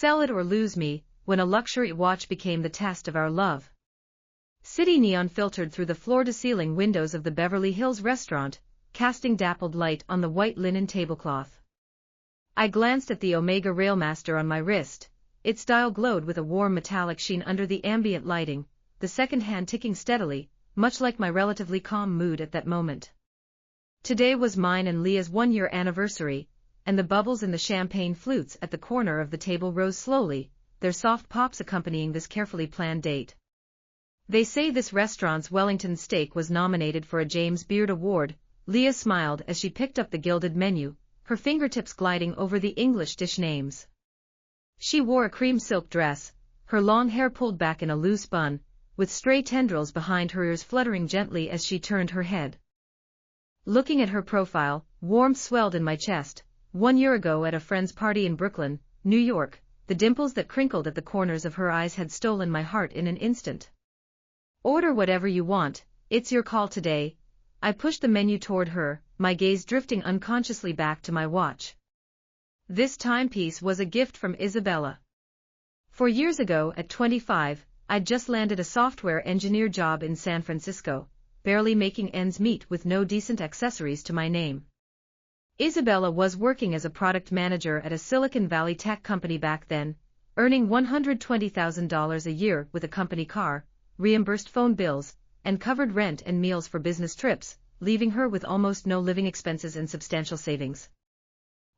Sell it or lose me, when a luxury watch became the test of our love. City neon filtered through the floor-to-ceiling windows of the Beverly Hills restaurant, casting dappled light on the white linen tablecloth. I glanced at the Omega Railmaster on my wrist. Its dial glowed with a warm metallic sheen under the ambient lighting, the second hand ticking steadily, much like my relatively calm mood at that moment. Today was mine and Leah's one-year anniversary, and the bubbles in the champagne flutes at the corner of the table rose slowly, their soft pops accompanying this carefully planned date. They say this restaurant's Wellington steak was nominated for a James Beard Award. Leah smiled as she picked up the gilded menu, her fingertips gliding over the English dish names. She wore a cream silk dress, her long hair pulled back in a loose bun, with stray tendrils behind her ears fluttering gently as she turned her head. Looking at her profile, warmth swelled in my chest. 1 year ago at a friend's party in Brooklyn, New York, the dimples that crinkled at the corners of her eyes had stolen my heart in an instant. Order whatever you want, it's your call today. I pushed the menu toward her, my gaze drifting unconsciously back to my watch. This timepiece was a gift from Isabella. 4 years ago, at 25, I'd just landed a software engineer job in San Francisco, barely making ends meet with no decent accessories to my name. Isabella was working as a product manager at a Silicon Valley tech company back then, earning $120,000 a year with a company car, reimbursed phone bills, and covered rent and meals for business trips, leaving her with almost no living expenses and substantial savings.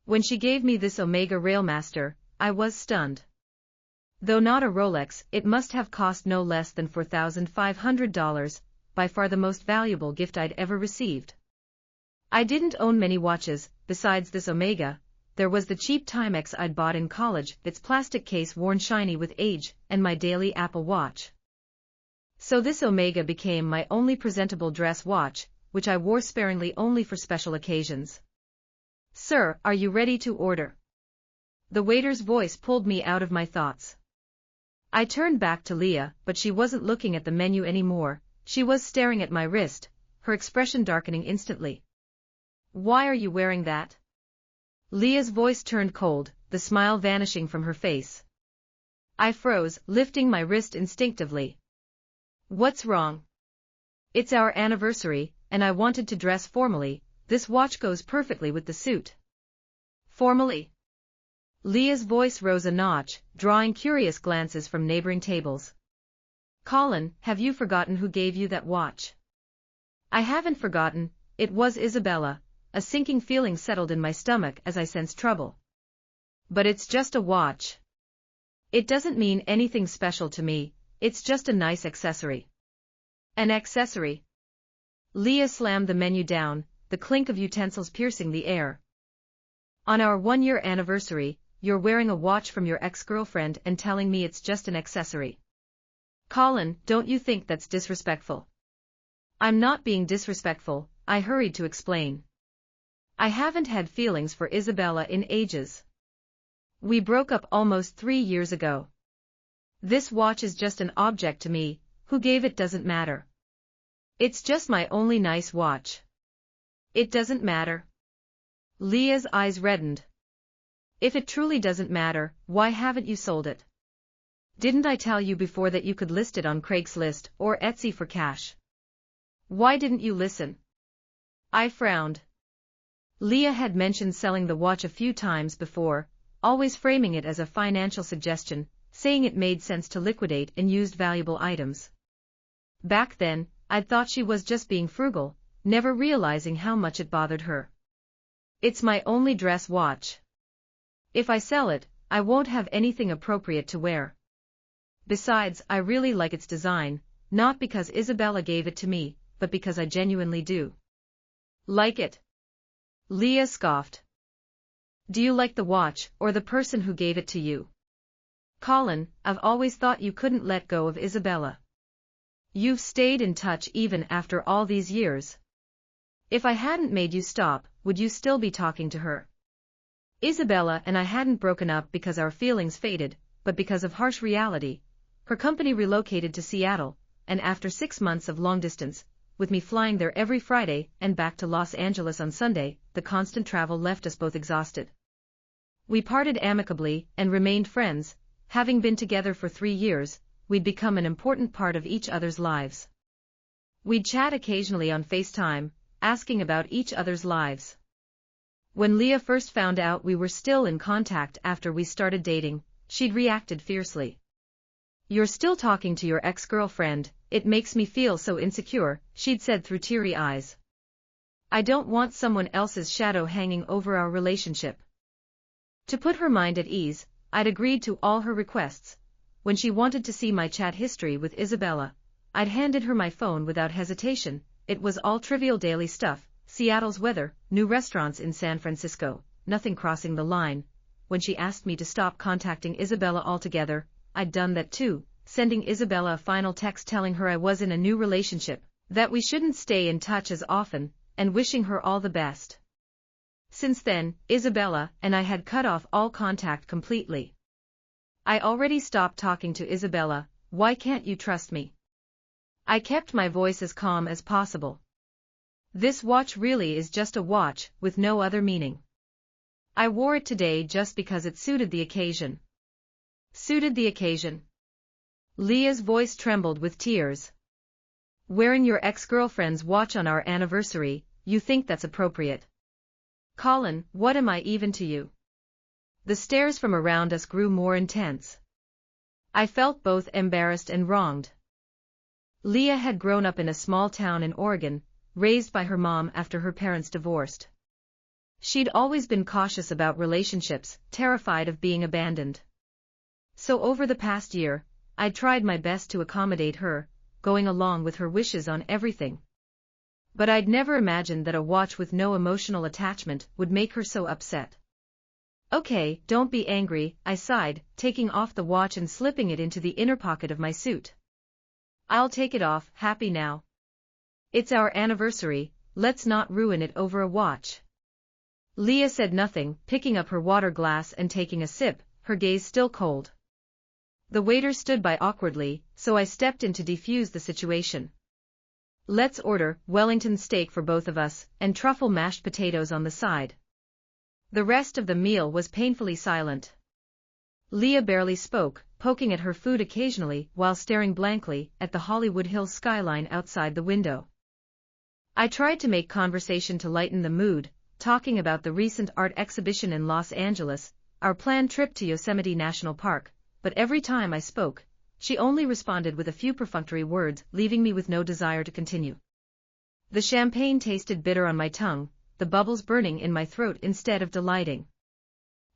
When she gave me this Omega Railmaster, I was stunned. Though not a Rolex, it must have cost no less than $4,500, by far the most valuable gift I'd ever received. I didn't own many watches. Besides this Omega, there was the cheap Timex I'd bought in college, its plastic case worn shiny with age, and my daily Apple Watch. So this Omega became my only presentable dress watch, which I wore sparingly only for special occasions. "Sir, are you ready to order?" The waiter's voice pulled me out of my thoughts. I turned back to Leah, but she wasn't looking at the menu anymore. She was staring at my wrist, her expression darkening instantly. "Why are you wearing that?" Leah's voice turned cold, the smile vanishing from her face. I froze, lifting my wrist instinctively. "What's wrong?" "It's our anniversary, and I wanted to dress formally. This watch goes perfectly with the suit." "Formally?" Leah's voice rose a notch, drawing curious glances from neighboring tables. "Colin, have you forgotten who gave you that watch?" "I haven't forgotten, it was Isabella." A sinking feeling settled in my stomach as I sensed trouble. "But it's just a watch." "It doesn't mean anything special to me, it's just a nice accessory." "An accessory?" Leah slammed the menu down, the clink of utensils piercing the air. "On our 1-year anniversary, you're wearing a watch from your ex-girlfriend and telling me it's just an accessory. Colin, don't you think that's disrespectful?" "I'm not being disrespectful," I hurried to explain. "I haven't had feelings for Isabella in ages. We broke up almost 3 years ago. This watch is just an object to me, who gave it doesn't matter. It's just my only nice watch." "It doesn't matter?" Leah's eyes reddened. "If it truly doesn't matter, why haven't you sold it? Didn't I tell you before that you could list it on Craigslist or Etsy for cash? Why didn't you listen?" I frowned. Leah had mentioned selling the watch a few times before, always framing it as a financial suggestion, saying it made sense to liquidate and used valuable items. Back then, I'd thought she was just being frugal, never realizing how much it bothered her. "It's my only dress watch. If I sell it, I won't have anything appropriate to wear. Besides, I really like its design, not because Isabella gave it to me, but because I genuinely do." "Like it?" Leah scoffed. "Do you like the watch, or the person who gave it to you?" "Colin, I've always thought you couldn't let go of Isabella. You've stayed in touch even after all these years. If I hadn't made you stop, would you still be talking to her?" Isabella and I hadn't broken up because our feelings faded, but because of harsh reality. Her company relocated to Seattle, and after 6 months of long distance, with me flying there every Friday and back to Los Angeles on Sunday, the constant travel left us both exhausted. We parted amicably and remained friends. Having been together for 3 years, we'd become an important part of each other's lives. We'd chat occasionally on FaceTime, asking about each other's lives. When Leah first found out we were still in contact after we started dating, she'd reacted fiercely. "You're still talking to your ex-girlfriend, it makes me feel so insecure," she'd said through teary eyes. "I don't want someone else's shadow hanging over our relationship." To put her mind at ease, I'd agreed to all her requests. When she wanted to see my chat history with Isabella, I'd handed her my phone without hesitation. It was all trivial daily stuff: Seattle's weather, new restaurants in San Francisco, nothing crossing the line. When she asked me to stop contacting Isabella altogether, I'd done that too, sending Isabella a final text telling her I was in a new relationship, that we shouldn't stay in touch as often, and wishing her all the best. Since then, Isabella and I had cut off all contact completely. I already stopped talking to Isabella. "Why can't you trust me?" I kept my voice as calm as possible. "This watch really is just a watch, with no other meaning. I wore it today just because it suited the occasion." Suited the occasion? Leah's voice trembled with tears. "Wearing your ex-girlfriend's watch on our anniversary, you think that's appropriate? Colin, what am I even to you?" The stares from around us grew more intense. I felt both embarrassed and wronged. Leah had grown up in a small town in Oregon, raised by her mom after her parents divorced. She'd always been cautious about relationships, terrified of being abandoned. So over the past year, I'd tried my best to accommodate her, going along with her wishes on everything. But I'd never imagined that a watch with no emotional attachment would make her so upset. "Okay, don't be angry," I sighed, taking off the watch and slipping it into the inner pocket of my suit. "I'll take it off, happy now. It's our anniversary, let's not ruin it over a watch." Leah said nothing, picking up her water glass and taking a sip, her gaze still cold. The waiter stood by awkwardly, so I stepped in to defuse the situation. "Let's order Wellington steak for both of us, and truffle mashed potatoes on the side." The rest of the meal was painfully silent. Leah barely spoke, poking at her food occasionally while staring blankly at the Hollywood Hills skyline outside the window. I tried to make conversation to lighten the mood, talking about the recent art exhibition in Los Angeles, our planned trip to Yosemite National Park, but every time I spoke, she only responded with a few perfunctory words, leaving me with no desire to continue. The champagne tasted bitter on my tongue, the bubbles burning in my throat instead of delighting.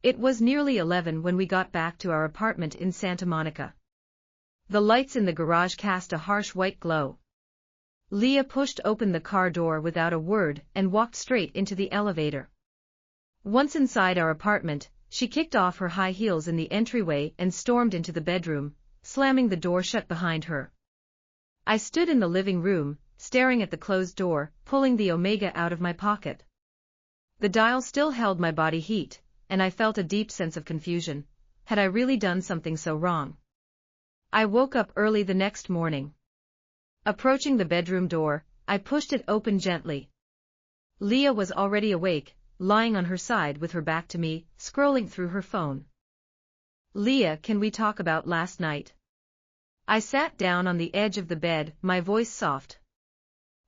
It was nearly 11 when we got back to our apartment in Santa Monica. The lights in the garage cast a harsh white glow. Leah pushed open the car door without a word and walked straight into the elevator. Once inside our apartment, she kicked off her high heels in the entryway and stormed into the bedroom, slamming the door shut behind her. I stood in the living room, staring at the closed door, pulling the Omega out of my pocket. The dial still held my body heat, and I felt a deep sense of confusion. Had I really done something so wrong? I woke up early the next morning. Approaching the bedroom door, I pushed it open gently. Leah was already awake, lying on her side with her back to me, scrolling through her phone. "Leah, can we talk about last night?" I sat down on the edge of the bed, my voice soft.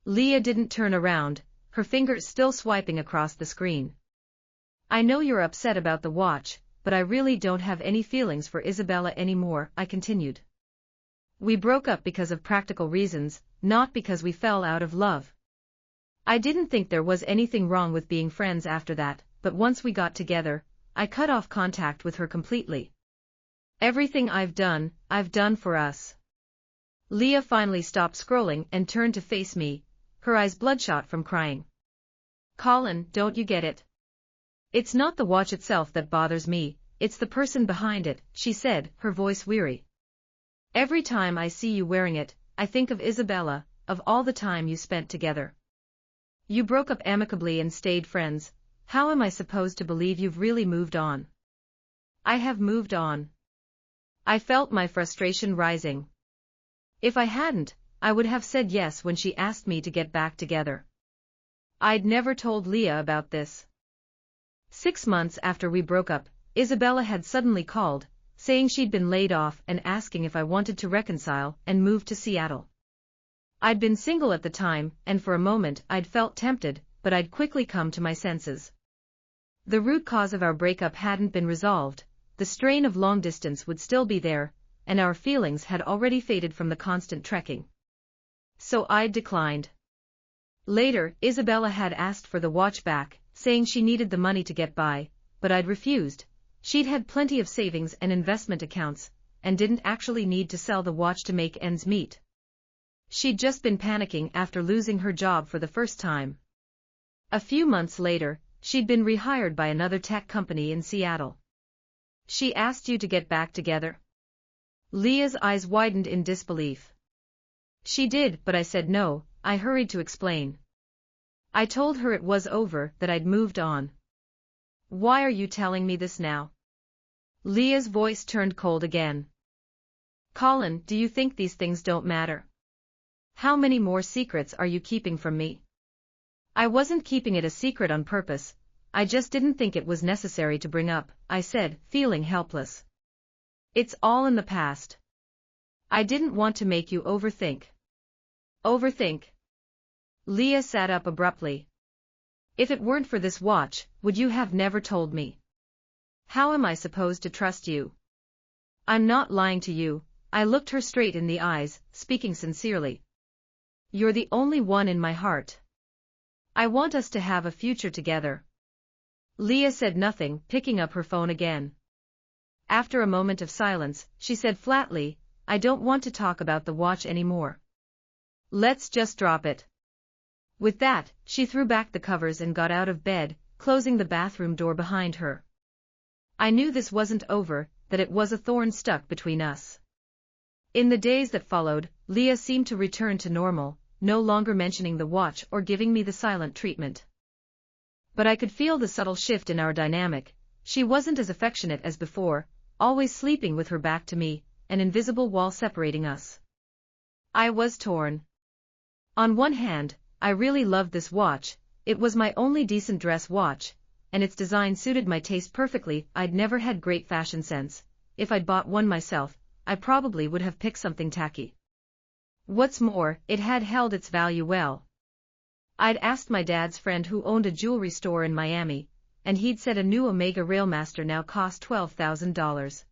Leah didn't turn around, her fingers still swiping across the screen. "I know you're upset about the watch, but I really don't have any feelings for Isabella anymore," I continued. "We broke up because of practical reasons, not because we fell out of love. I didn't think there was anything wrong with being friends after that, but once we got together, I cut off contact with her completely. Everything I've done for us." Leah finally stopped scrolling and turned to face me, her eyes bloodshot from crying. "Colin, don't you get it? It's not the watch itself that bothers me, it's the person behind it," she said, her voice weary. "Every time I see you wearing it, I think of Isabella, of all the time you spent together. You broke up amicably and stayed friends. How am I supposed to believe you've really moved on?" "I have moved on." I felt my frustration rising. If I hadn't, I would have said yes when she asked me to get back together. I'd never told Leah about this. 6 months after we broke up, Isabella had suddenly called, saying she'd been laid off and asking if I wanted to reconcile and move to Seattle. I'd been single at the time, and for a moment I'd felt tempted, but I'd quickly come to my senses. The root cause of our breakup hadn't been resolved, the strain of long distance would still be there, and our feelings had already faded from the constant trekking. So I'd declined. Later, Isabella had asked for the watch back, saying she needed the money to get by, but I'd refused. She'd had plenty of savings and investment accounts, and didn't actually need to sell the watch to make ends meet. She'd just been panicking after losing her job for the first time. A few months later, she'd been rehired by another tech company in Seattle. She asked you to get back together? Leah's eyes widened in disbelief. She did, but I said no. I hurried to explain. I told her it was over, that I'd moved on. Why are you telling me this now? Leah's voice turned cold again. Colin, do you think these things don't matter? How many more secrets are you keeping from me? I wasn't keeping it a secret on purpose, I just didn't think it was necessary to bring up, I said, feeling helpless. It's all in the past. I didn't want to make you overthink. Overthink? Leah sat up abruptly. If it weren't for this watch, would you have never told me? How am I supposed to trust you? I'm not lying to you, I looked her straight in the eyes, speaking sincerely. You're the only one in my heart. I want us to have a future together. Leah said nothing, picking up her phone again. After a moment of silence, she said flatly, I don't want to talk about the watch anymore. Let's just drop it. With that, she threw back the covers and got out of bed, closing the bathroom door behind her. I knew this wasn't over, that it was a thorn stuck between us. In the days that followed, Leah seemed to return to normal, no longer mentioning the watch or giving me the silent treatment. But I could feel the subtle shift in our dynamic. She wasn't as affectionate as before, always sleeping with her back to me, an invisible wall separating us. I was torn. On one hand, I really loved this watch, it was my only decent dress watch, and its design suited my taste perfectly. I'd never had great fashion sense. If I'd bought one myself, I probably would have picked something tacky. What's more, it had held its value well. I'd asked my dad's friend who owned a jewelry store in Miami, and he'd said a new Omega Railmaster now cost $12,000.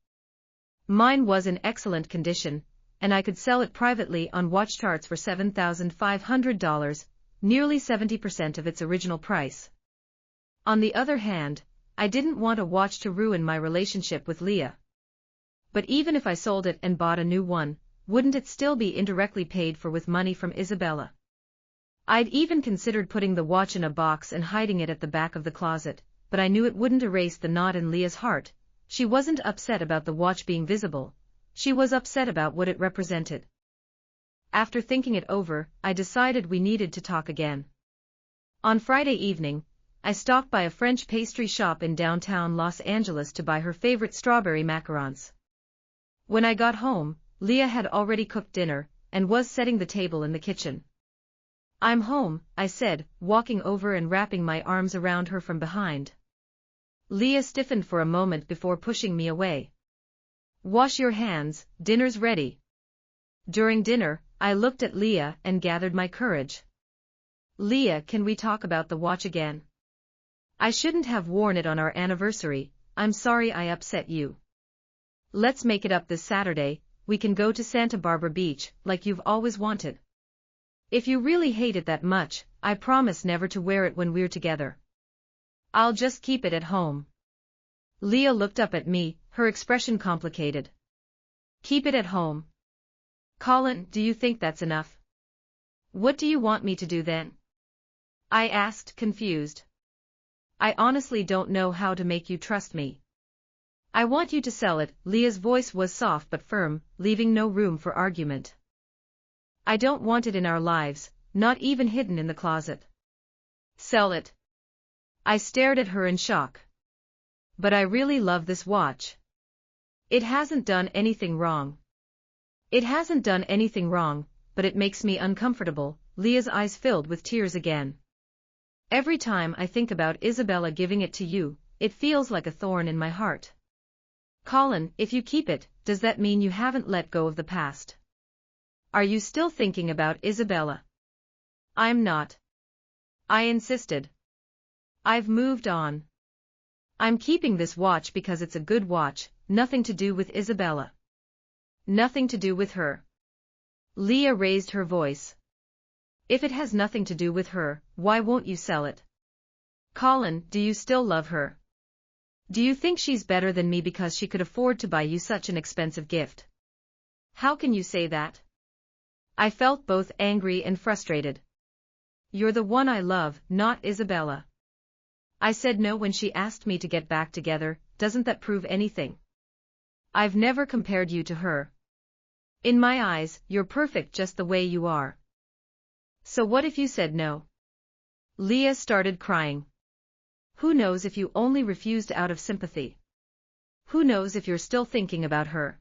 Mine was in excellent condition, and I could sell it privately on watch charts for $7,500, nearly 70% of its original price. On the other hand, I didn't want a watch to ruin my relationship with Leah. But even if I sold it and bought a new one, wouldn't it still be indirectly paid for with money from Isabella? I'd even considered putting the watch in a box and hiding it at the back of the closet, but I knew it wouldn't erase the knot in Leah's heart. She wasn't upset about the watch being visible. She was upset about what it represented. After thinking it over, I decided we needed to talk again. On Friday evening, I stopped by a French pastry shop in downtown Los Angeles to buy her favorite strawberry macarons. When I got home, Leah had already cooked dinner, and was setting the table in the kitchen. I'm home, I said, walking over and wrapping my arms around her from behind. Leah stiffened for a moment before pushing me away. Wash your hands, dinner's ready. During dinner, I looked at Leah and gathered my courage. Leah, can we talk about the watch again? I shouldn't have worn it on our anniversary, I'm sorry I upset you. Let's make it up this Saturday, we can go to Santa Barbara Beach, like you've always wanted. If you really hate it that much, I promise never to wear it when we're together. I'll just keep it at home. Leah looked up at me, her expression complicated. Keep it at home. Colin, do you think that's enough? What do you want me to do then? I asked, confused. I honestly don't know how to make you trust me. I want you to sell it. Leah's voice was soft but firm, leaving no room for argument. I don't want it in our lives, not even hidden in the closet. Sell it. I stared at her in shock. But I really love this watch. It hasn't done anything wrong. It hasn't done anything wrong, but it makes me uncomfortable. Leah's eyes filled with tears again. Every time I think about Isabella giving it to you, it feels like a thorn in my heart. Colin, if you keep it, does that mean you haven't let go of the past? Are you still thinking about Isabella? I'm not. I insisted. I've moved on. I'm keeping this watch because it's a good watch, nothing to do with Isabella. Nothing to do with her. Leah raised her voice. If it has nothing to do with her, why won't you sell it? Colin, do you still love her? Do you think she's better than me because she could afford to buy you such an expensive gift? How can you say that? I felt both angry and frustrated. You're the one I love, not Isabella. I said no when she asked me to get back together. Doesn't that prove anything? I've never compared you to her. In my eyes, you're perfect just the way you are. So what if you said no? Leah started crying. Who knows if you only refused out of sympathy? Who knows if you're still thinking about her?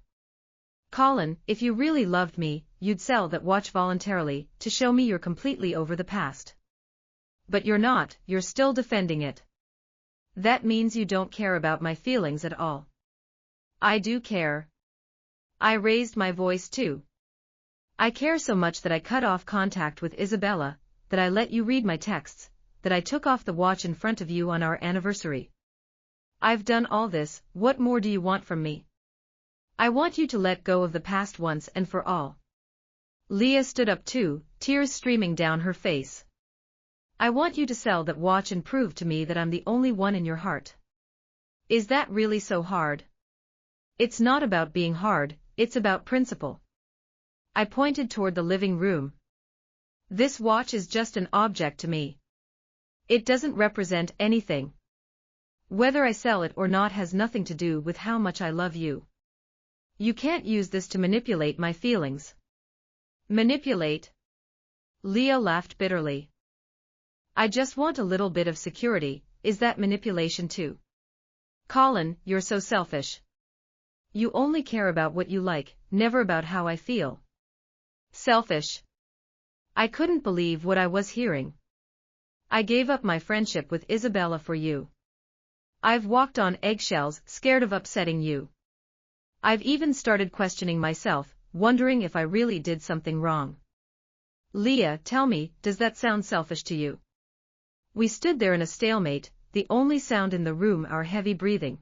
Colin, if you really loved me, you'd sell that watch voluntarily, to show me you're completely over the past. But you're not, you're still defending it. That means you don't care about my feelings at all. I do care. I raised my voice too. I care so much that I cut off contact with Isabella, that I let you read my texts, that I took off the watch in front of you on our anniversary. I've done all this, what more do you want from me? I want you to let go of the past once and for all. Leah stood up too, tears streaming down her face. I want you to sell that watch and prove to me that I'm the only one in your heart. Is that really so hard? It's not about being hard, it's about principle. I pointed toward the living room. This watch is just an object to me. It doesn't represent anything. Whether I sell it or not has nothing to do with how much I love you. You can't use this to manipulate my feelings. Manipulate? Leah laughed bitterly. I just want a little bit of security. Is that manipulation too? Colin, you're so selfish. You only care about what you like, never about how I feel. Selfish. I couldn't believe what I was hearing. I gave up my friendship with Isabella for you. I've walked on eggshells, scared of upsetting you. I've even started questioning myself, wondering if I really did something wrong. Leah, tell me, does that sound selfish to you? We stood there in a stalemate, the only sound in the room our heavy breathing.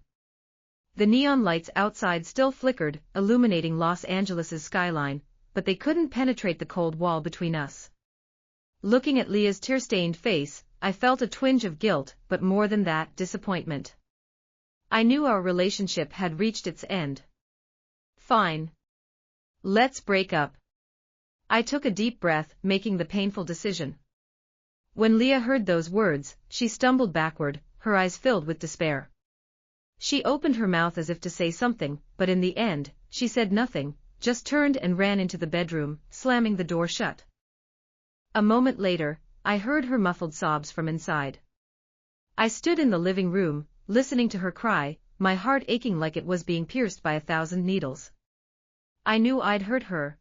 The neon lights outside still flickered, illuminating Los Angeles' skyline, but they couldn't penetrate the cold wall between us. Looking at Leah's tear-stained face, I felt a twinge of guilt, but more than that, disappointment. I knew our relationship had reached its end. Fine. Let's break up. I took a deep breath, making the painful decision. When Leah heard those words, she stumbled backward, her eyes filled with despair. She opened her mouth as if to say something, but in the end, she said nothing, just turned and ran into the bedroom, slamming the door shut. A moment later, I heard her muffled sobs from inside. I stood in the living room, listening to her cry, my heart aching like it was being pierced by 1,000 needles. I knew I'd hurt her.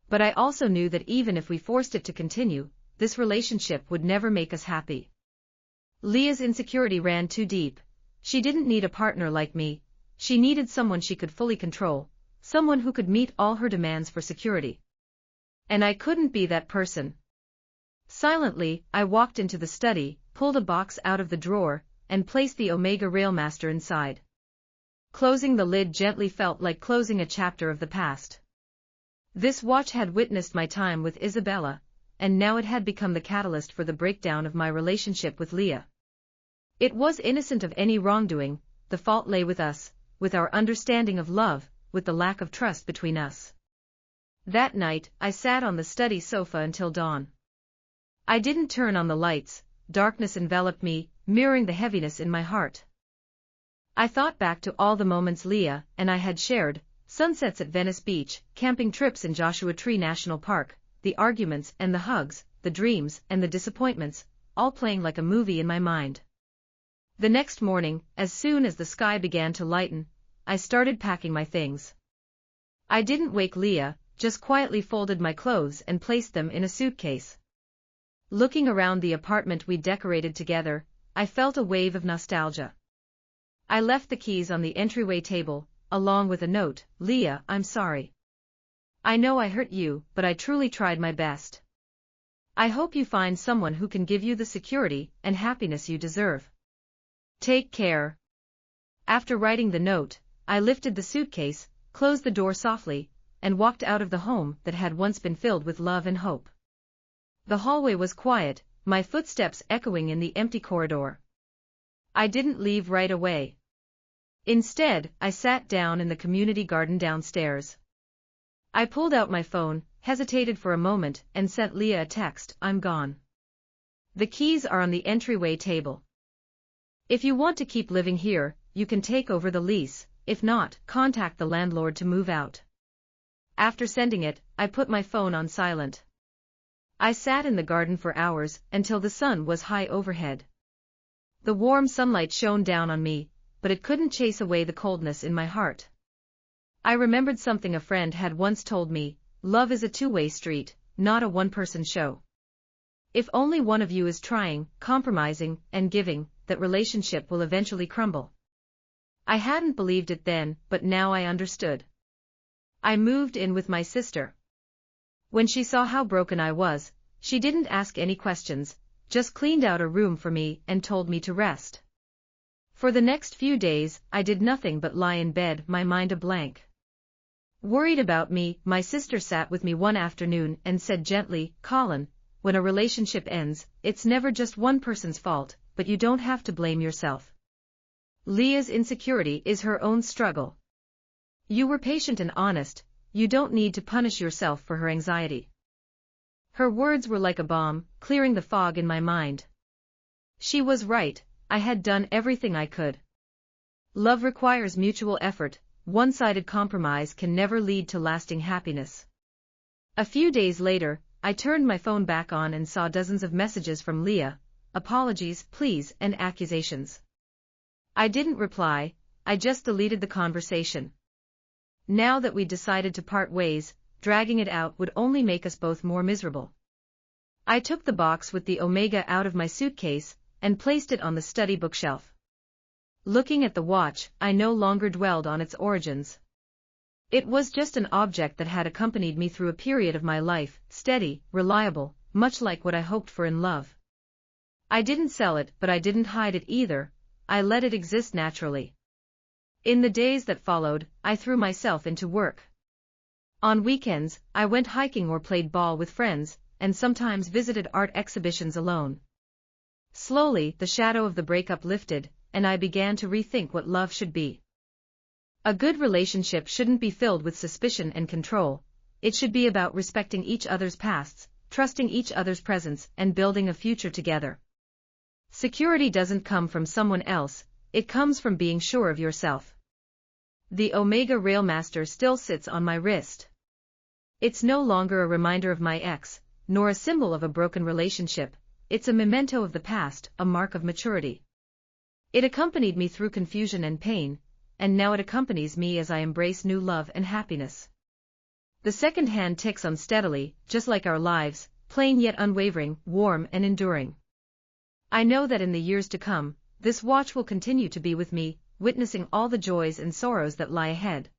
But I also knew that even if we forced it to continue, this relationship would never make us happy. Leah's insecurity ran too deep. She didn't need a partner like me, she needed someone she could fully control, someone who could meet all her demands for security. And I couldn't be that person. Silently, I walked into the study, pulled a box out of the drawer, and placed the Omega Railmaster inside. Closing the lid gently felt like closing a chapter of the past. This watch had witnessed my time with Isabella, and now it had become the catalyst for the breakdown of my relationship with Leah. It was innocent of any wrongdoing, the fault lay with us, with our understanding of love, with the lack of trust between us. That night, I sat on the study sofa until dawn. I didn't turn on the lights, darkness enveloped me, mirroring the heaviness in my heart. I thought back to all the moments Leah and I had shared, sunsets at Venice Beach, camping trips in Joshua Tree National Park, the arguments and the hugs, the dreams and the disappointments, all playing like a movie in my mind. The next morning, as soon as the sky began to lighten, I started packing my things. I didn't wake Leah, just quietly folded my clothes and placed them in a suitcase. Looking around the apartment we decorated together, I felt a wave of nostalgia. I left the keys on the entryway table, along with a note, "Leah, I'm sorry. I know I hurt you, but I truly tried my best. I hope you find someone who can give you the security and happiness you deserve. Take care." After writing the note, I lifted the suitcase, closed the door softly, and walked out of the home that had once been filled with love and hope. The hallway was quiet, my footsteps echoing in the empty corridor. I didn't leave right away. Instead, I sat down in the community garden downstairs. I pulled out my phone, hesitated for a moment, and sent Leah a text, "I'm gone. The keys are on the entryway table. If you want to keep living here, you can take over the lease, if not, contact the landlord to move out." After sending it, I put my phone on silent. I sat in the garden for hours, until the sun was high overhead. The warm sunlight shone down on me, but it couldn't chase away the coldness in my heart. I remembered something a friend had once told me: love is a two-way street, not a one-person show. If only one of you is trying, compromising, and giving, that relationship will eventually crumble. I hadn't believed it then, but now I understood. I moved in with my sister. When she saw how broken I was, she didn't ask any questions, just cleaned out a room for me and told me to rest. For the next few days, I did nothing but lie in bed, my mind a blank. Worried about me, my sister sat with me one afternoon and said gently, "Colin, when a relationship ends, it's never just one person's fault, but you don't have to blame yourself. Leah's insecurity is her own struggle. You were patient and honest, you don't need to punish yourself for her anxiety." Her words were like a balm, clearing the fog in my mind. She was right, I had done everything I could. Love requires mutual effort, one-sided compromise can never lead to lasting happiness. A few days later, I turned my phone back on and saw dozens of messages from Leah, apologies, pleas, and accusations. I didn't reply, I just deleted the conversation. Now that we'd decided to part ways, dragging it out would only make us both more miserable. I took the box with the Omega out of my suitcase and placed it on the study bookshelf. Looking at the watch, I no longer dwelled on its origins. It was just an object that had accompanied me through a period of my life, steady, reliable, much like what I hoped for in love. I didn't sell it, but I didn't hide it either, I let it exist naturally. In the days that followed, I threw myself into work. On weekends, I went hiking or played ball with friends, and sometimes visited art exhibitions alone. Slowly, the shadow of the breakup lifted, and I began to rethink what love should be. A good relationship shouldn't be filled with suspicion and control, it should be about respecting each other's pasts, trusting each other's presence, and building a future together. Security doesn't come from someone else, it comes from being sure of yourself. The Omega Railmaster still sits on my wrist. It's no longer a reminder of my ex, nor a symbol of a broken relationship, it's a memento of the past, a mark of maturity. It accompanied me through confusion and pain, and now it accompanies me as I embrace new love and happiness. The second hand ticks on steadily, just like our lives, plain yet unwavering, warm and enduring. I know that in the years to come, this watch will continue to be with me, witnessing all the joys and sorrows that lie ahead.